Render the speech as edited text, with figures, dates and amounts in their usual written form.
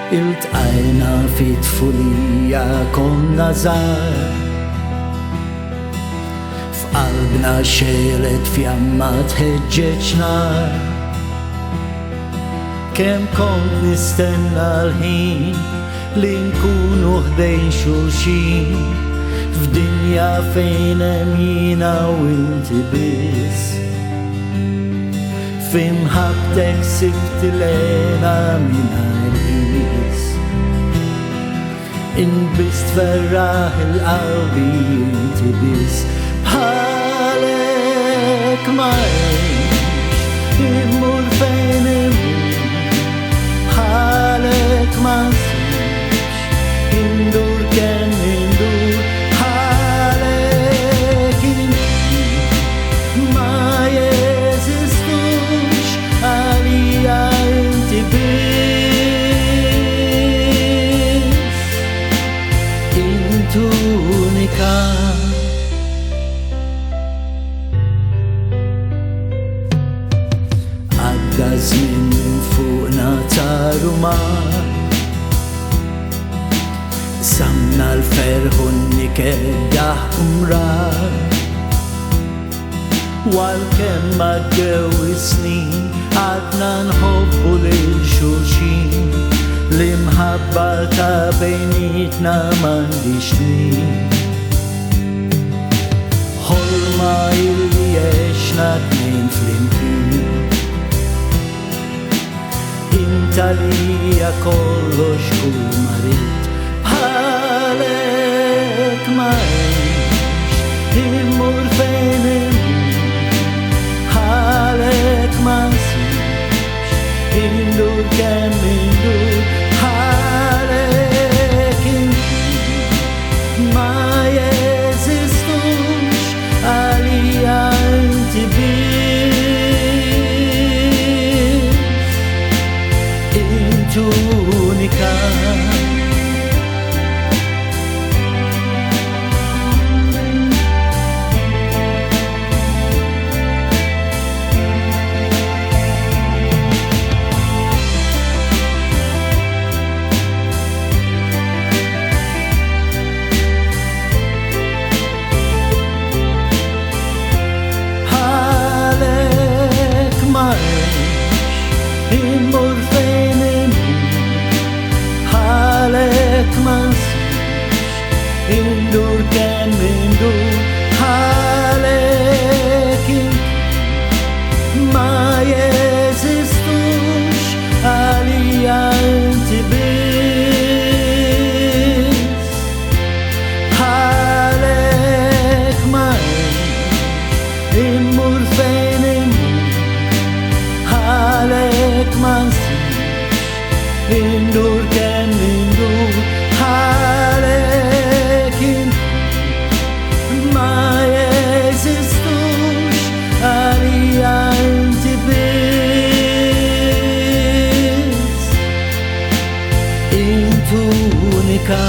iltqajna fit-tfulija konna żgħar, f'qalbna xelet fjamma tħeġġeġ nar. Kemm kont nistenna l-ħin li nkunu ħdejn xulxin, f'dinja fejn hemm jiena u inti biss. F'imħabtek sibt lena mingħajr qies, inbist ferraħ il-qalbi inti biss. Bħalek ma hemmx immur fejn imur, bħalek ma nsibx indur kemm indur, bħalek inti ma jeżistux, għalija inti biss. Intu unika. Għadda żmien minn fuqna taru mar, samna l-ferħu n-nikeddaħ umrar. Walkemm għaddew is-snin għadna nħobbu lil xulxin, l-imħabba ta' bejnietna m'għandix tmiem. Ħolma illi għexna tnejn flimkien, inta lija kollox kull ma rid. Bħalek ma hemmx immur fejn imur, bħalek ma nsibx indur kemm indur, bħalek inti ma jeżistux, għalija inti biss. Intu unika. Immur fejn imur, bħalek ma nsibx indur kemm indur, bħalek inti ma jeżistux, għalija inti biss. Bħalek ma hemmx immur fejn imur, bħalek ma nsibx indur kemm indur, bħalek inti ma jeżistux, għalija inti biss. Intu unika.